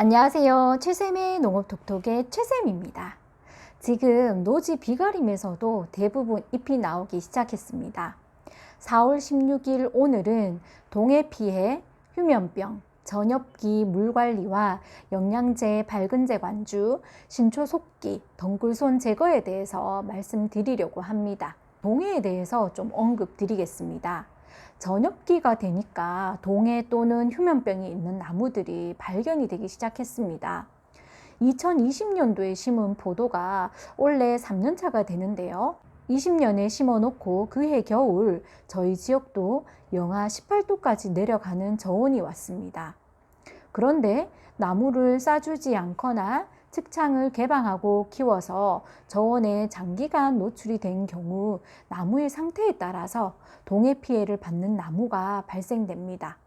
안녕하세요. 최쌤의 농업톡톡의 최쌤입니다. 지금 노지 비가림에서도 대부분 잎이 나오기 시작했습니다. 4월 16일 오늘은 동해 피해, 휴면병, 전엽기 물관리와 영양제, 밝은제 관주, 신초 속기, 덩굴손 제거에 대해서 말씀드리려고 합니다. 동해에 대해서 좀 언급 드리겠습니다. 전엽기가 되니까 동해 또는 휴면병이 있는 나무들이 발견이 되기 시작했습니다. 2020년도에 심은 포도가 올해 3년차가 되는데요. 20년에 심어 놓고 그해 겨울 저희 지역도 영하 18도까지 내려가는 저온이 왔습니다. 그런데 나무를 싸주지 않거나 측창을 개방하고 키워서 저온에 장기간 노출이 된 경우 나무의 상태에 따라서 동해 피해를 받는 나무가 발생됩니다.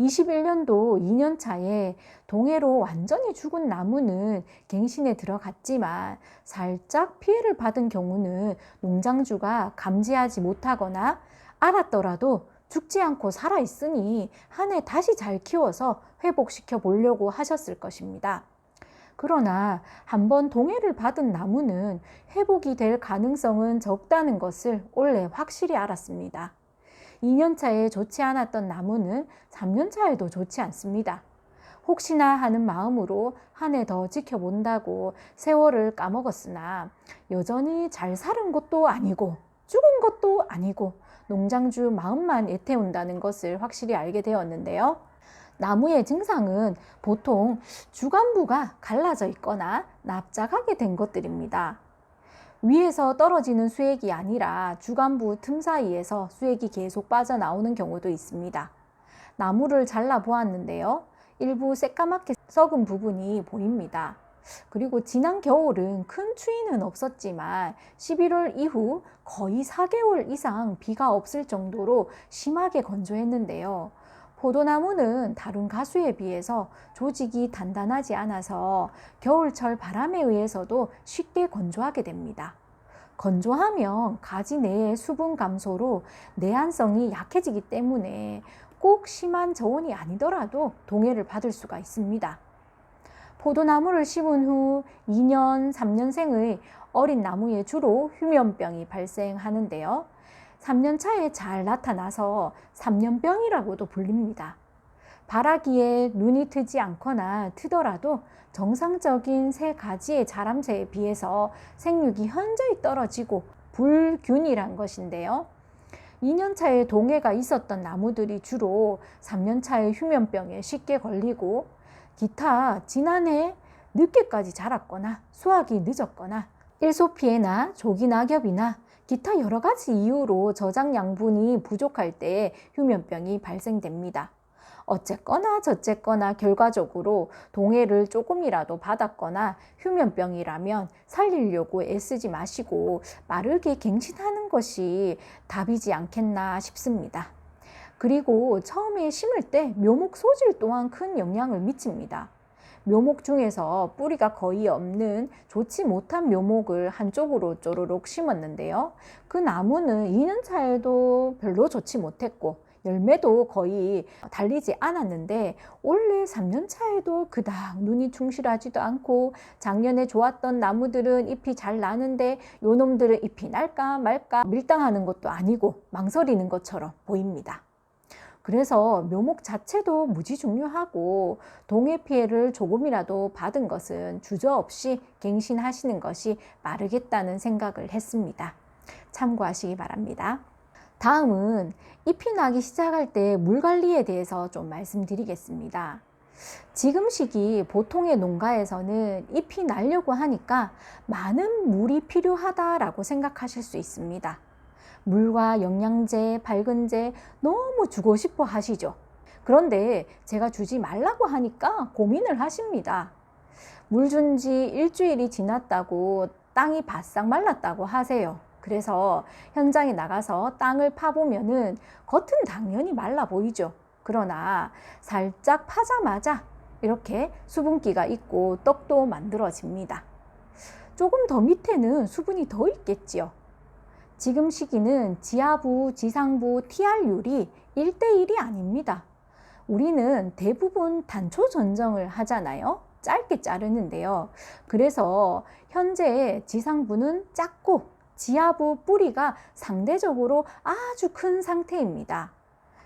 21년도 2년 차에 동해로 완전히 죽은 나무는 갱신에 들어갔지만 살짝 피해를 받은 경우는 농장주가 감지하지 못하거나 알았더라도 죽지 않고 살아있으니 한 해 다시 잘 키워서 회복시켜 보려고 하셨을 것입니다. 그러나 한번 동해를 받은 나무는 회복이 될 가능성은 적다는 것을 올해 확실히 알았습니다. 2년차에 좋지 않았던 나무는 3년차에도 좋지 않습니다. 혹시나 하는 마음으로 한 해 더 지켜본다고 세월을 까먹었으나 여전히 잘 사는 것도 아니고 죽은 것도 아니고 농장주 마음만 애태운다는 것을 확실히 알게 되었는데요. 나무의 증상은 보통 주간부가 갈라져 있거나 납작하게 된 것들입니다. 위에서 떨어지는 수액이 아니라 주간부 틈 사이에서 수액이 계속 빠져나오는 경우도 있습니다. 나무를 잘라 보았는데요. 일부 새까맣게 썩은 부분이 보입니다. 그리고 지난 겨울은 큰 추위는 없었지만 11월 이후 거의 4개월 이상 비가 없을 정도로 심하게 건조했는데요. 포도나무는 다른 가수에 비해서 조직이 단단하지 않아서 겨울철 바람에 의해서도 쉽게 건조하게 됩니다. 건조하면 가지 내의 수분 감소로 내한성이 약해지기 때문에 꼭 심한 저온이 아니더라도 동해를 받을 수가 있습니다. 포도나무를 심은 후 2년, 3년생의 어린 나무에 주로 휴면병이 발생하는데요. 3년 차에 잘 나타나서 3년병이라고도 불립니다. 바라기에 눈이 트지 않거나 트더라도 정상적인 새 가지의 자람새에 비해서 생육이 현저히 떨어지고 불균이란 것인데요. 2년 차에 동해가 있었던 나무들이 주로 3년 차에 휴면병에 쉽게 걸리고 기타 지난해 늦게까지 자랐거나 수확이 늦었거나 일소피해나 조기 낙엽이나 기타 여러 가지 이유로 저장 양분이 부족할 때 휴면병이 발생됩니다. 어쨌거나 저쨌거나 결과적으로 동해를 조금이라도 받았거나 휴면병이라면 살리려고 애쓰지 마시고 마르게 갱신하는 것이 답이지 않겠나 싶습니다. 그리고 처음에 심을 때 묘목 소질 또한 큰 영향을 미칩니다. 묘목 중에서 뿌리가 거의 없는 좋지 못한 묘목을 한쪽으로 쪼르륵 심었는데요. 그 나무는 2년 차에도 별로 좋지 못했고 열매도 거의 달리지 않았는데 올해 3년 차에도 그닥 눈이 충실하지도 않고 작년에 좋았던 나무들은 잎이 잘 나는데 요놈들은 잎이 날까 말까 밀당하는 것도 아니고 망설이는 것처럼 보입니다. 그래서 묘목 자체도 무지 중요하고 동해 피해를 조금이라도 받은 것은 주저없이 갱신하시는 것이 빠르겠다는 생각을 했습니다. 참고하시기 바랍니다. 다음은 잎이 나기 시작할 때 물 관리에 대해서 좀 말씀드리겠습니다. 지금 시기 보통의 농가에서는 잎이 나려고 하니까 많은 물이 필요하다라고 생각하실 수 있습니다. 물과 영양제, 밝은제 너무 주고 싶어 하시죠. 그런데 제가 주지 말라고 하니까 고민을 하십니다. 물 준 지 일주일이 지났다고 땅이 바싹 말랐다고 하세요. 그래서 현장에 나가서 땅을 파보면은 겉은 당연히 말라 보이죠. 그러나 살짝 파자마자 이렇게 수분기가 있고 떡도 만들어집니다. 조금 더 밑에는 수분이 더 있겠지요. 지금 시기는 지하부, 지상부 TR율이 1대1이 아닙니다. 우리는 대부분 단초 전정을 하잖아요. 짧게 자르는데요. 그래서 현재 지상부는 작고 지하부 뿌리가 상대적으로 아주 큰 상태입니다.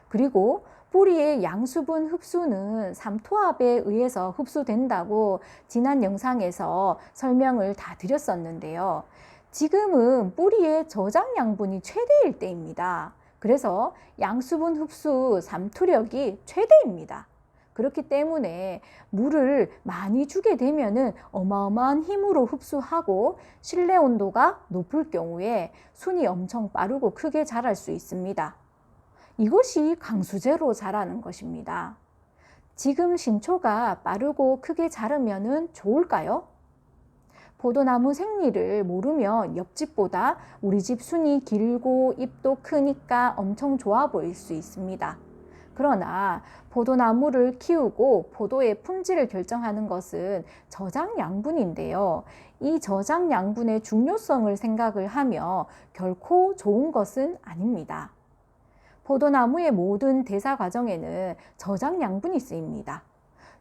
그리고 뿌리의 양수분 흡수는 삼투압에 의해서 흡수된다고 지난 영상에서 설명을 다 드렸었는데요. 지금은 뿌리의 저장 양분이 최대일 때입니다. 그래서 양수분 흡수 삼투력이 최대입니다. 그렇기 때문에 물을 많이 주게 되면은 어마어마한 힘으로 흡수하고 실내 온도가 높을 경우에 순이 엄청 빠르고 크게 자랄 수 있습니다. 이것이 강수제로 자라는 것입니다. 지금 신초가 빠르고 크게 자르면 좋을까요? 포도나무 생리를 모르면 옆집보다 우리 집 순이 길고 잎도 크니까 엄청 좋아 보일 수 있습니다. 그러나 포도나무를 키우고 포도의 품질을 결정하는 것은 저장 양분인데요. 이 저장 양분의 중요성을 생각을 하며 결코 좋은 것은 아닙니다. 포도나무의 모든 대사 과정에는 저장 양분이 쓰입니다.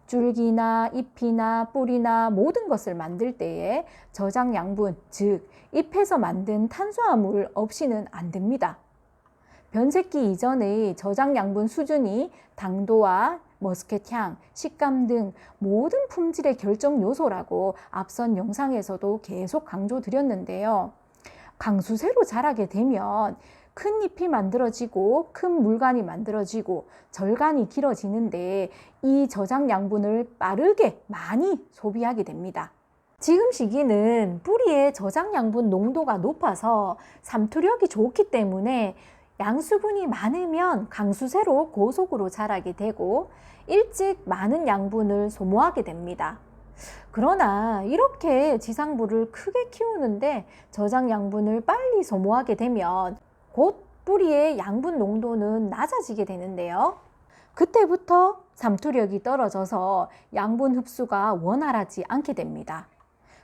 줄기나 잎이나 뿌리나 모든 것을 만들 때에 저장 양분, 즉 잎에서 만든 탄수화물 없이는 안 됩니다. 변색기 이전의 저장 양분 수준이 당도와 머스켓향, 식감 등 모든 품질의 결정 요소라고 앞선 영상에서도 계속 강조드렸는데요. 강수세로 자라게 되면 큰 잎이 만들어지고 큰 물간이 만들어지고 절간이 길어지는데 이 저장 양분을 빠르게 많이 소비하게 됩니다. 지금 시기는 뿌리의 저장 양분 농도가 높아서 삼투력이 좋기 때문에 양수분이 많으면 강수세로 고속으로 자라게 되고 일찍 많은 양분을 소모하게 됩니다. 그러나 이렇게 지상부를 크게 키우는데 저장 양분을 빨리 소모하게 되면 곧 뿌리의 양분 농도는 낮아지게 되는데요. 그때부터 삼투력이 떨어져서 양분 흡수가 원활하지 않게 됩니다.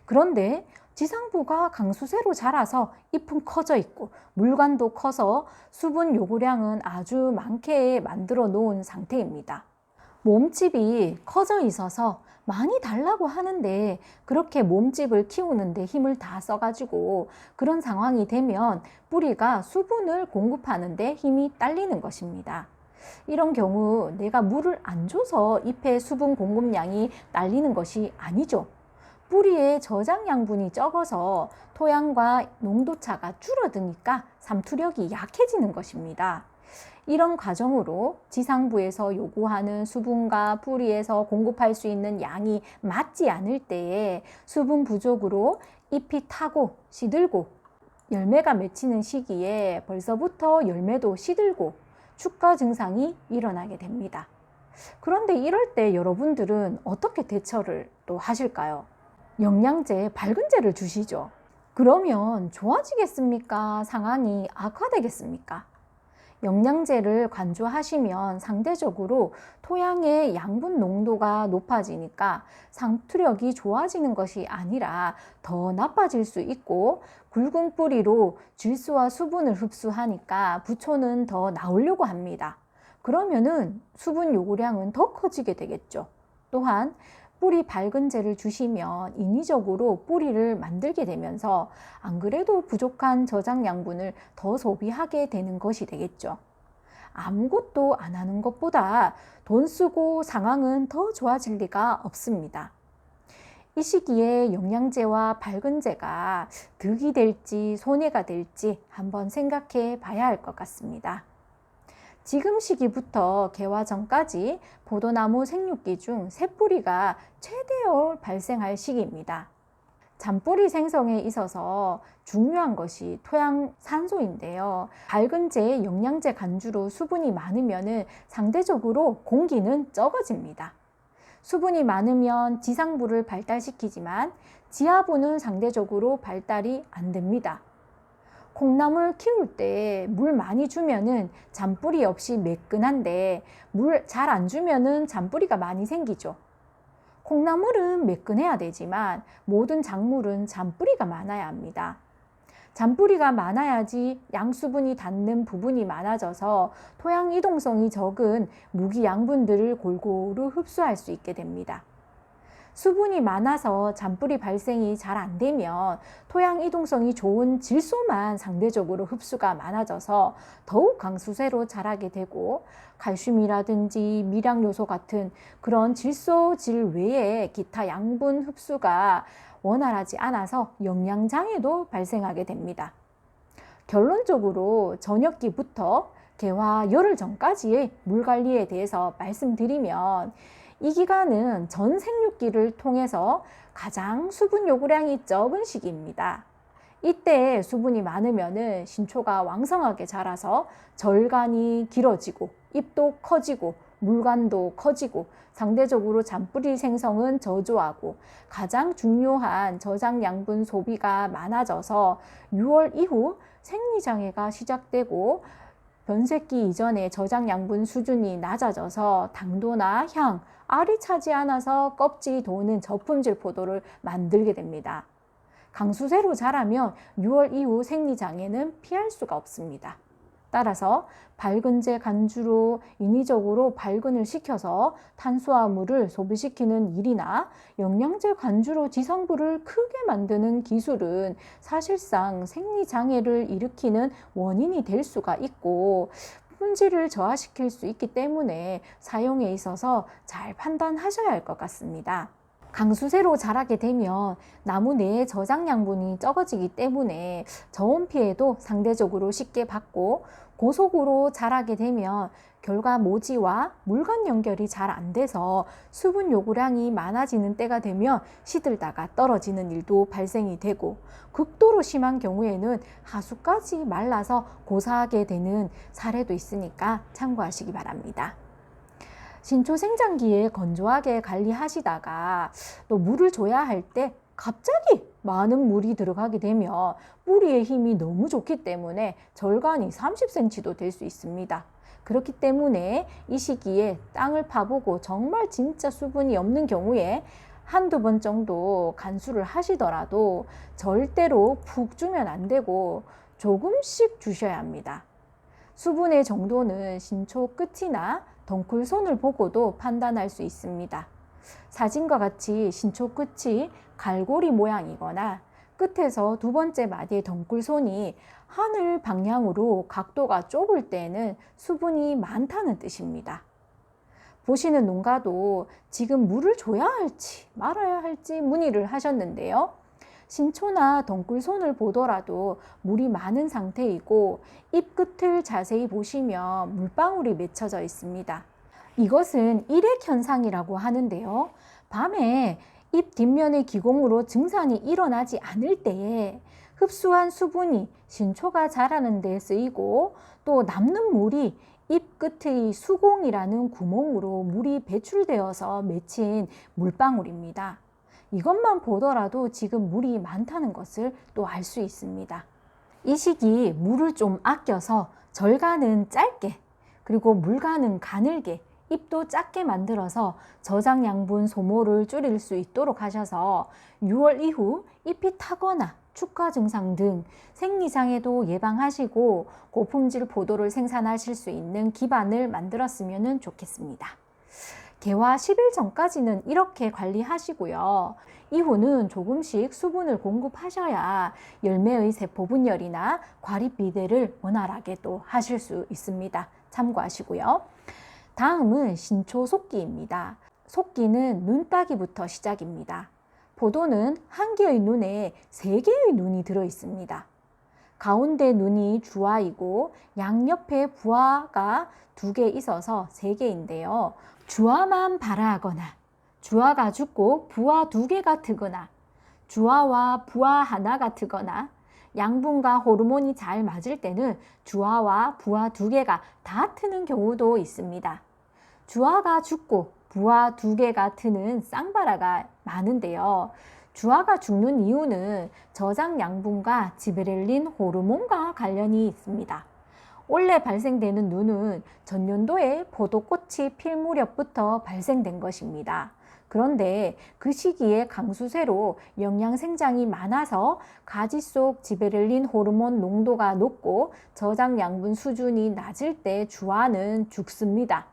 그런데 지상부가 강수세로 자라서 잎은 커져 있고 물관도 커서 수분 요구량은 아주 많게 만들어 놓은 상태입니다. 몸집이 커져 있어서 많이 달라고 하는데 그렇게 몸집을 키우는데 힘을 다 써가지고 그런 상황이 되면 뿌리가 수분을 공급하는데 힘이 딸리는 것입니다. 이런 경우 내가 물을 안 줘서 잎의 수분 공급량이 딸리는 것이 아니죠. 뿌리의 저장 양분이 적어서 토양과 농도차가 줄어드니까 삼투력이 약해지는 것입니다. 이런 과정으로 지상부에서 요구하는 수분과 뿌리에서 공급할 수 있는 양이 맞지 않을 때에 수분 부족으로 잎이 타고 시들고 열매가 맺히는 시기에 벌써부터 열매도 시들고 축가 증상이 일어나게 됩니다. 그런데 이럴 때 여러분들은 어떻게 대처를 또 하실까요? 영양제, 밝은제를 주시죠. 그러면 좋아지겠습니까? 상황이 악화되겠습니까? 영양제를 관주하시면 상대적으로 토양의 양분 농도가 높아지니까 상투력이 좋아지는 것이 아니라 더 나빠질 수 있고 굵은 뿌리로 질소와 수분을 흡수하니까 부초는 더 나오려고 합니다. 그러면은 수분 요구량은 더 커지게 되겠죠. 또한 뿌리 밝은제를 주시면 인위적으로 뿌리를 만들게 되면서 안 그래도 부족한 저장 양분을 더 소비하게 되는 것이 되겠죠. 아무것도 안 하는 것보다 돈 쓰고 상황은 더 좋아질 리가 없습니다. 이 시기에 영양제와 밝은제가 득이 될지 손해가 될지 한번 생각해 봐야 할 것 같습니다. 지금 시기부터 개화 전까지 포도나무 생육기 중 새뿌리가 최대어 발생할 시기입니다. 잔뿌리 생성에 있어서 중요한 것이 토양 산소인데요. 밝은제, 영양제 간주로 수분이 많으면 상대적으로 공기는 적어집니다. 수분이 많으면 지상부를 발달시키지만 지하부는 상대적으로 발달이 안 됩니다. 콩나물 키울 때 물 많이 주면은 잔뿌리 없이 매끈한데 물 잘 안 주면은 잔뿌리가 많이 생기죠. 콩나물은 매끈해야 되지만 모든 작물은 잔뿌리가 많아야 합니다. 잔뿌리가 많아야지 양수분이 닿는 부분이 많아져서 토양 이동성이 적은 무기 양분들을 골고루 흡수할 수 있게 됩니다. 수분이 많아서 잔뿌리 발생이 잘 안 되면 토양 이동성이 좋은 질소만 상대적으로 흡수가 많아져서 더욱 강수세로 자라게 되고, 칼슘이라든지 미량 요소 같은 그런 질소질 외에 기타 양분 흡수가 원활하지 않아서 영양장애도 발생하게 됩니다. 결론적으로 저녁기부터 개화 열흘 전까지의 물 관리에 대해서 말씀드리면, 이 기간은 전 생육기를 통해서 가장 수분 요구량이 적은 시기입니다. 이때 수분이 많으면 신초가 왕성하게 자라서 절간이 길어지고 잎도 커지고 물관도 커지고 상대적으로 잔뿌리 생성은 저조하고 가장 중요한 저장 양분 소비가 많아져서 6월 이후 생리장애가 시작되고, 변색기 이전에 저장 양분 수준이 낮아져서 당도나 향, 알이 차지 않아서 껍질이 도는 저품질 포도를 만들게 됩니다. 강수세로 자라면 6월 이후 생리장애는 피할 수가 없습니다. 따라서 발근제 간주로 인위적으로 발근을 시켜서 탄수화물을 소비시키는 일이나 영양제 간주로 지상부를 크게 만드는 기술은 사실상 생리장애를 일으키는 원인이 될 수가 있고, 품질을 저하시킬 수 있기 때문에 사용에 있어서 잘 판단하셔야 할 것 같습니다. 강수세로 자라게 되면 나무 내의 저장 양분이 적어지기 때문에 저온 피해도 상대적으로 쉽게 받고, 고속으로 자라게 되면 결과 모지와 물관 연결이 잘 안 돼서 수분 요구량이 많아지는 때가 되면 시들다가 떨어지는 일도 발생이 되고, 극도로 심한 경우에는 하수까지 말라서 고사하게 되는 사례도 있으니까 참고하시기 바랍니다. 신초 생장기에 건조하게 관리하시다가 또 물을 줘야 할 때 갑자기 많은 물이 들어가게 되면 뿌리의 힘이 너무 좋기 때문에 절간이 30cm도 될 수 있습니다. 그렇기 때문에 이 시기에 땅을 파보고 정말 진짜 수분이 없는 경우에 한두 번 정도 간수를 하시더라도 절대로 푹 주면 안 되고 조금씩 주셔야 합니다. 수분의 정도는 신초 끝이나 덩굴손을 보고도 판단할 수 있습니다. 사진과 같이 신초 끝이 갈고리 모양이거나 끝에서 두 번째 마디의 덩굴손이 하늘 방향으로 각도가 좁을 때는 수분이 많다는 뜻입니다. 보시는 농가도 지금 물을 줘야 할지 말아야 할지 문의를 하셨는데요. 신초나 덩굴손을 보더라도 물이 많은 상태이고 잎 끝을 자세히 보시면 물방울이 맺혀져 있습니다. 이것은 일액 현상이라고 하는데요. 밤에 잎 뒷면의 기공으로 증산이 일어나지 않을 때에 흡수한 수분이 신초가 자라는 데 쓰이고, 또 남는 물이 잎 끝의 수공이라는 구멍으로 물이 배출되어서 맺힌 물방울입니다. 이것만 보더라도 지금 물이 많다는 것을 또 알 수 있습니다. 이 시기 물을 좀 아껴서 절간은 짧게, 그리고 물간은 가늘게, 잎도 작게 만들어서 저장 양분 소모를 줄일 수 있도록 하셔서 6월 이후 잎이 타거나 축과 증상 등 생리장애도 예방하시고 고품질 포도를 생산하실 수 있는 기반을 만들었으면 좋겠습니다. 개화 10일 전까지는 이렇게 관리하시고요. 이후는 조금씩 수분을 공급하셔야 열매의 세포 분열이나 과립 비대를 원활하게 또 하실 수 있습니다. 참고하시고요. 다음은 신초 속기입니다. 속기는 눈따기부터 시작입니다. 포도는 한 개의 눈에 3개의 눈이 들어 있습니다. 가운데 눈이 주화이고 양옆에 부화가 2개 있어서 3개인데요. 주화만 발화하거나 주화가 죽고 부화 2개가 트거나 주화와 부화 하나가 트거나 양분과 호르몬이 잘 맞을 때는 주화와 부화 2개가 다 트는 경우도 있습니다. 주화가 죽고 부화 2개가 트는 쌍발화가 많은데요. 주화가 죽는 이유는 저장 양분과 지베렐린 호르몬과 관련이 있습니다. 원래 발생되는 눈은 전년도에 포도꽃이 필 무렵부터 발생된 것입니다. 그런데 그 시기에 강수세로 영양 생장이 많아서 가지 속 지베렐린 호르몬 농도가 높고 저장 양분 수준이 낮을 때 주화는 죽습니다.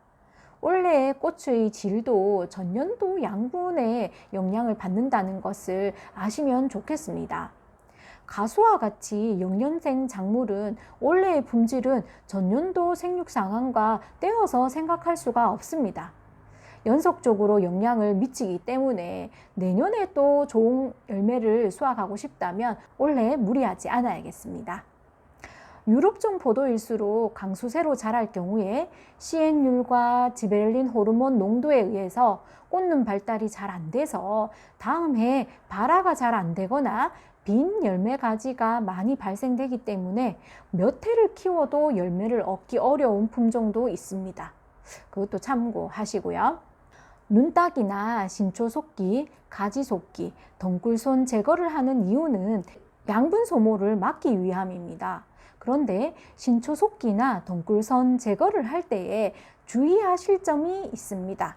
원래 꽃의 질도 전년도 양분의 영향을 받는다는 것을 아시면 좋겠습니다. 가수와 같이 영년생 작물은 원래의 품질은 전년도 생육 상황과 떼어서 생각할 수가 없습니다. 연속적으로 영향을 미치기 때문에 내년에 또 좋은 열매를 수확하고 싶다면 올해 무리하지 않아야겠습니다. 유럽종 포도일수록 강수세로 자랄 경우에 시행률과 지베렐린 호르몬 농도에 의해서 꽃눈 발달이 잘 안 돼서 다음 해 발화가 잘 안 되거나 빈 열매 가지가 많이 발생되기 때문에 몇 해를 키워도 열매를 얻기 어려운 품종도 있습니다. 그것도 참고하시고요. 눈딱이나 신초 속기, 가지 속기, 덩굴손 제거를 하는 이유는 양분 소모를 막기 위함입니다. 그런데 신초 속기나 덩굴선 제거를 할 때에 주의하실 점이 있습니다.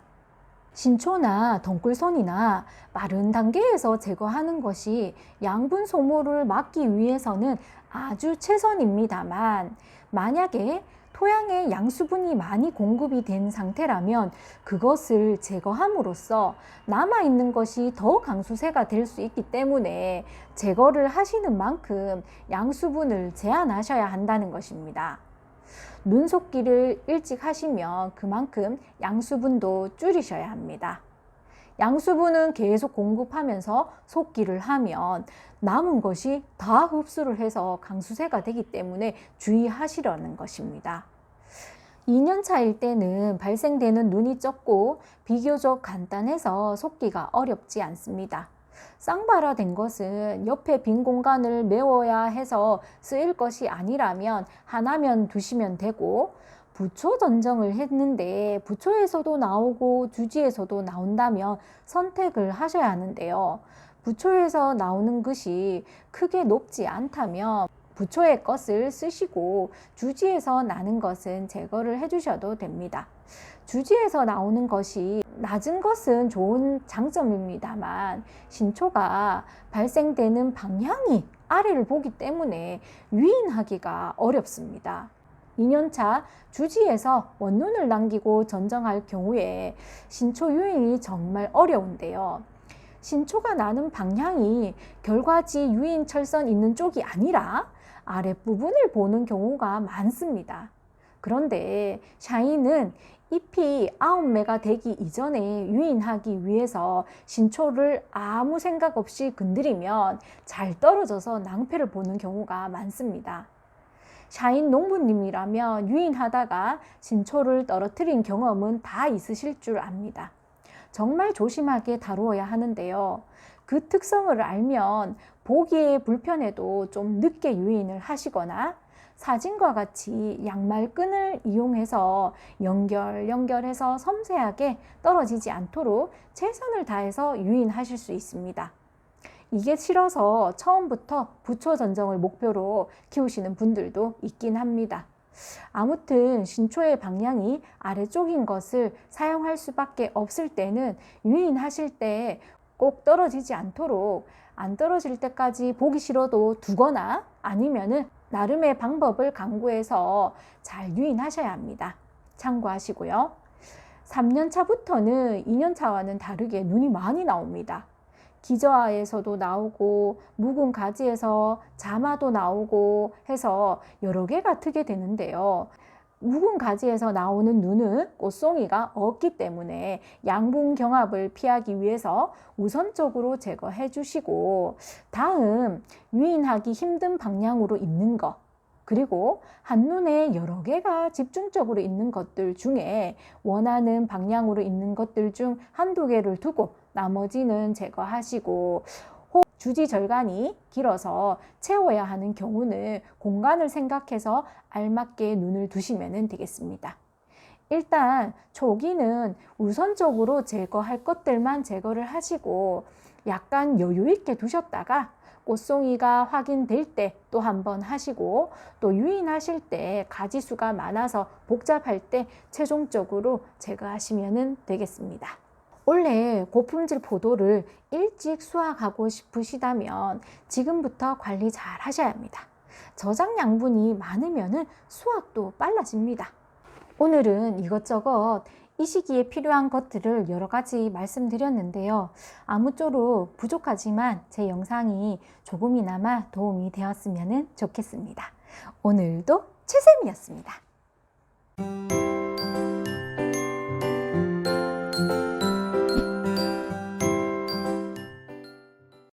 신초나 덩굴선이나 마른 단계에서 제거하는 것이 양분 소모를 막기 위해서는 아주 최선입니다만, 만약에 토양에 양수분이 많이 공급이 된 상태라면 그것을 제거함으로써 남아있는 것이 더 강수세가 될 수 있기 때문에 제거를 하시는 만큼 양수분을 제한하셔야 한다는 것입니다. 눈속기를 일찍 하시면 그만큼 양수분도 줄이셔야 합니다. 양수분은 계속 공급하면서 속기를 하면 남은 것이 다 흡수를 해서 강수세가 되기 때문에 주의하시려는 것입니다. 2년 차일 때는 발생되는 눈이 적고 비교적 간단해서 속기가 어렵지 않습니다. 쌍발화된 것은 옆에 빈 공간을 메워야 해서 쓰일 것이 아니라면 하나면 두시면 되고, 부초 전정을 했는데 부초에서도 나오고 주지에서도 나온다면 선택을 하셔야 하는데요. 부초에서 나오는 것이 크게 높지 않다면 부초의 것을 쓰시고 주지에서 나는 것은 제거를 해주셔도 됩니다. 주지에서 나오는 것이 낮은 것은 좋은 장점입니다만 신초가 발생되는 방향이 아래를 보기 때문에 유인하기가 어렵습니다. 2년차 주지에서 원눈을 남기고 전정할 경우에 신초 유인이 정말 어려운데요. 신초가 나는 방향이 결과지 유인 철선 있는 쪽이 아니라 아랫부분을 보는 경우가 많습니다. 그런데 샤인은 잎이 9매가 되기 이전에 유인하기 위해서 신초를 아무 생각 없이 건드리면 잘 떨어져서 낭패를 보는 경우가 많습니다. 샤인 농부님이라면 유인하다가 신초를 떨어뜨린 경험은 다 있으실 줄 압니다. 정말 조심하게 다루어야 하는데요. 그 특성을 알면 보기에 불편해도 좀 늦게 유인을 하시거나 사진과 같이 양말끈을 이용해서 연결해서 섬세하게 떨어지지 않도록 최선을 다해서 유인하실 수 있습니다. 이게 싫어서 처음부터 부초 전정을 목표로 키우시는 분들도 있긴 합니다. 아무튼 신초의 방향이 아래쪽인 것을 사용할 수밖에 없을 때는 유인하실 때 꼭 떨어지지 않도록 안 떨어질 때까지 보기 싫어도 두거나 아니면은 나름의 방법을 강구해서 잘 유인하셔야 합니다. 참고하시고요. 3년 차부터는 2년 차와는 다르게 눈이 많이 나옵니다. 기저하에서도 나오고 묵은 가지에서 자마도 나오고 해서 여러 개가 트게 되는데요. 묵은 가지에서 나오는 눈은 꽃송이가 없기 때문에 양분 경합을 피하기 위해서 우선적으로 제거해 주시고, 다음 유인하기 힘든 방향으로 있는 것, 그리고 한눈에 여러 개가 집중적으로 있는 것들 중에 원하는 방향으로 있는 것들 중 한두 개를 두고 나머지는 제거하시고, 주지 절간이 길어서 채워야 하는 경우는 공간을 생각해서 알맞게 눈을 두시면 되겠습니다. 일단 초기는 우선적으로 제거할 것들만 제거를 하시고 약간 여유 있게 두셨다가 꽃송이가 확인될 때 또 한번 하시고, 또 유인하실 때 가지수가 많아서 복잡할 때 최종적으로 제거하시면 되겠습니다. 원래 고품질 포도를 일찍 수확하고 싶으시다면 지금부터 관리 잘 하셔야 합니다. 저장 양분이 많으면 수확도 빨라집니다. 오늘은 이것저것 이 시기에 필요한 것들을 여러 가지 말씀드렸는데요. 아무쪼록 부족하지만 제 영상이 조금이나마 도움이 되었으면 좋겠습니다. 오늘도 최쌤이었습니다.